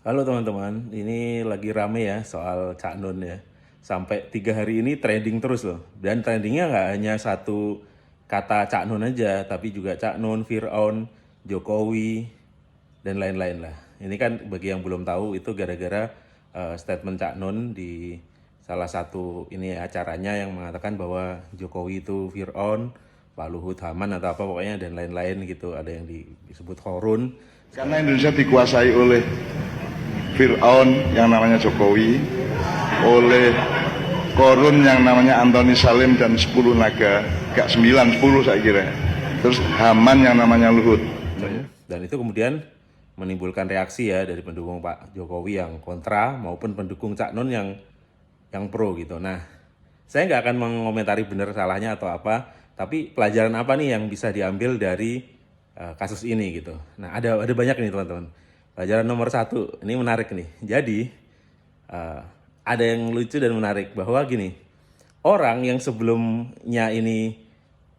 Halo teman-teman, ini lagi rame ya soal Cak Nun ya. Sampai 3 hari ini trending terus loh. Dan trendingnya nggak hanya satu kata Cak Nun aja, tapi juga Cak Nun, Fir'aun, Jokowi, dan lain-lain lah. Ini kan bagi yang belum tahu itu gara-gara statement Cak Nun di salah satu ini acaranya yang mengatakan bahwa Jokowi itu Fir'aun, Pak Luhut Haman atau apa pokoknya dan lain-lain gitu. Ada yang disebut Korun. Karena Indonesia dikuasai oleh Fir'aun yang namanya Jokowi, oleh Korun yang namanya Antoni Salim dan 10 naga, gak 9, 10 saya kira. Terus Haman yang namanya Luhut. Dan itu kemudian menimbulkan reaksi ya dari pendukung Pak Jokowi yang kontra maupun pendukung Cak Nun yang pro gitu. Nah, saya nggak akan mengomentari benar salahnya atau apa, tapi pelajaran apa nih yang bisa diambil dari kasus ini gitu. Nah, ada banyak nih teman-teman. Pelajaran nomor 1, ini menarik nih. Jadi, ada yang lucu dan menarik bahwa gini, orang yang sebelumnya ini,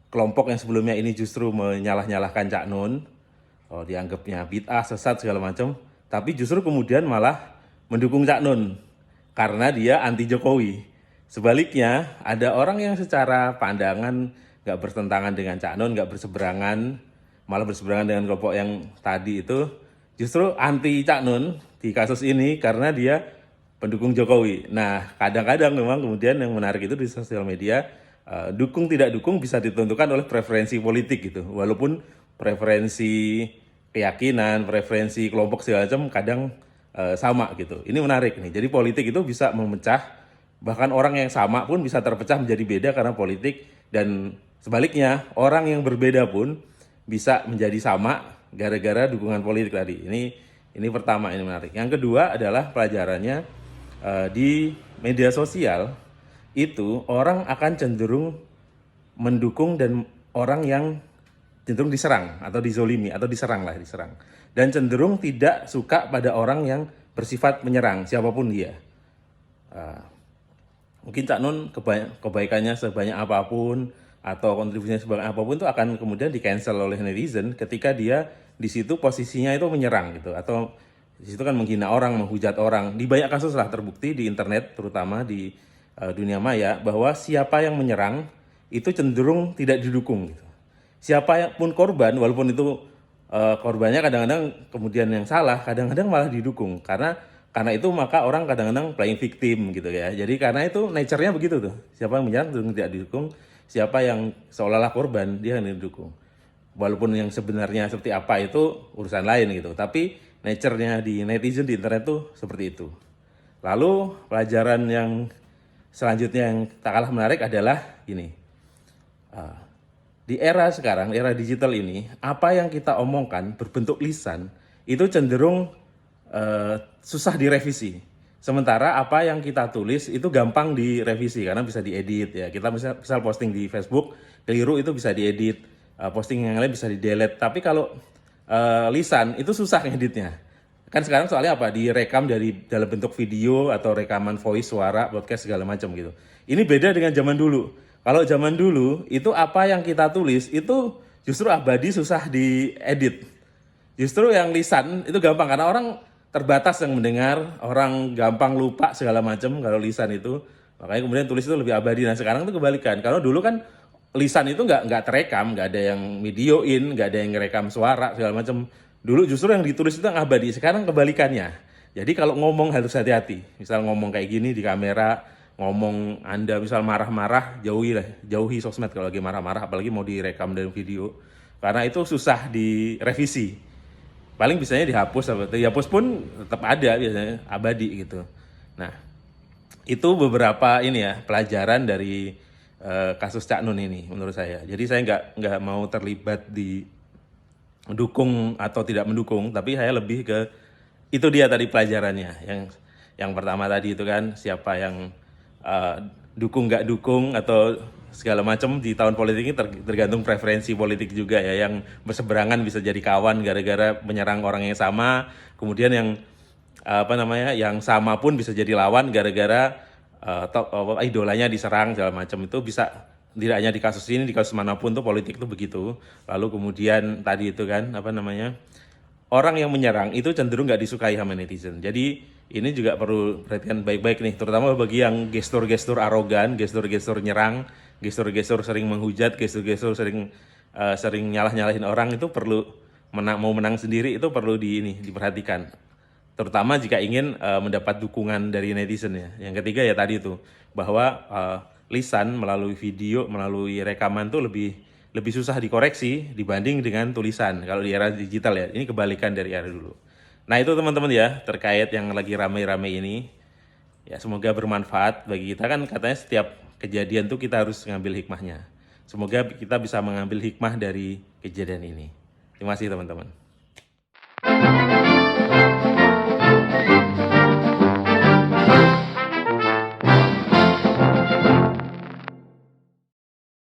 kelompok yang sebelumnya ini justru menyalah-nyalahkan Cak Nun, dianggapnya bid'ah, sesat segala macam, tapi justru kemudian malah mendukung Cak Nun karena dia anti Jokowi. Sebaliknya, ada orang yang secara pandangan nggak bertentangan dengan Cak Nun, nggak berseberangan, malah berseberangan dengan kelompok yang tadi itu, justru anti Cak Nun di kasus ini karena dia pendukung Jokowi. Nah, kadang-kadang memang kemudian yang menarik itu di sosial media, dukung tidak dukung bisa ditentukan oleh preferensi politik gitu. Walaupun preferensi keyakinan, preferensi kelompok segala macam kadang sama gitu. Ini menarik nih. Jadi politik itu bisa memecah, bahkan orang yang sama pun bisa terpecah menjadi beda karena politik, dan sebaliknya orang yang berbeda pun bisa menjadi sama gara-gara dukungan politik tadi. Ini pertama, ini menarik. Yang kedua adalah pelajarannya di media sosial itu orang akan cenderung mendukung dan orang yang cenderung diserang atau dizolimi atau diserang, dan cenderung tidak suka pada orang yang bersifat menyerang siapapun dia. Mungkin Cak Nun kebaikannya sebanyak apapun atau kontribusinya sebanyak apapun itu akan kemudian di cancel oleh netizen ketika dia di situ posisinya itu menyerang gitu, atau di situ kan menghina orang, menghujat orang. Di banyak kasus lah terbukti di internet, terutama di dunia maya, bahwa siapa yang menyerang itu cenderung tidak didukung gitu. Siapa pun korban, walaupun itu korbannya kadang-kadang kemudian yang salah, kadang-kadang malah didukung. Karena itu maka orang kadang-kadang playing victim gitu ya. Jadi karena itu nature-nya begitu tuh. Siapa yang menyerang cenderung tidak didukung, siapa yang seolah-olah korban dia yang didukung. Walaupun yang sebenarnya seperti apa itu urusan lain gitu. Tapi nature-nya di netizen di internet tuh seperti itu. Lalu pelajaran yang selanjutnya yang tak kalah menarik adalah ini. Di era sekarang, era digital ini, apa yang kita omongkan berbentuk lisan itu cenderung susah direvisi. Sementara apa yang kita tulis itu gampang direvisi karena bisa diedit ya. Kita misal posting di Facebook, keliru itu bisa diedit, posting yang lain bisa di-delete. Tapi kalau lisan itu susah ngeditnya. Kan sekarang soalnya apa? Direkam dalam bentuk video atau rekaman voice, suara, podcast segala macam gitu. Ini beda dengan zaman dulu. Kalau zaman dulu itu apa yang kita tulis itu justru abadi, susah diedit. Justru yang lisan itu gampang karena orang terbatas yang mendengar, orang gampang lupa segala macam kalau lisan itu. Makanya kemudian tulis itu lebih abadi. Nah sekarang itu kebalikan. Kalau dulu kan lisan itu nggak terekam, nggak ada yang videoin, nggak ada yang ngerekam suara segala macam. Dulu justru yang ditulis itu yang abadi. Sekarang kebalikannya. Jadi kalau ngomong harus hati-hati. Misal ngomong kayak gini di kamera, ngomong Anda misal marah-marah, jauhi sosmed kalau lagi marah-marah, apalagi mau direkam dalam video. Karena itu susah direvisi. Paling bisanya dihapus, dihapus pun tetap ada biasanya abadi gitu. Nah, itu beberapa ini ya pelajaran dari kasus Cak Nun ini menurut saya. Jadi saya nggak mau terlibat di mendukung atau tidak mendukung, tapi saya lebih ke itu dia tadi pelajarannya. Yang pertama tadi itu kan siapa yang dukung nggak dukung atau segala macam di tahun politik ini tergantung preferensi politik juga ya. Yang berseberangan bisa jadi kawan gara-gara menyerang orang yang sama, kemudian yang yang sama pun bisa jadi lawan gara-gara idolanya diserang segala macam. Itu bisa tidak hanya di kasus ini, di kasus manapun tuh politik tuh begitu. Lalu kemudian tadi itu kan orang yang menyerang itu cenderung nggak disukai sama netizen. Jadi ini juga perlu perhatian baik-baik nih, terutama bagi yang gestur-gestur arogan, gestur-gestur nyerang, gestur-gestur sering menghujat, gestur-gestur sering nyalah-nyalahin orang, itu perlu mau menang sendiri itu perlu diperhatikan. Terutama jika ingin mendapat dukungan dari netizen ya. Yang ketiga ya tadi itu, bahwa lisan melalui video, melalui rekaman tuh lebih susah dikoreksi dibanding dengan tulisan kalau di era digital ya. Ini kebalikan dari era dulu. Nah itu teman-teman ya, terkait yang lagi rame-rame ini. Ya semoga bermanfaat bagi kita, kan katanya setiap kejadian tuh kita harus ngambil hikmahnya. Semoga kita bisa mengambil hikmah dari kejadian ini. Terima kasih teman-teman.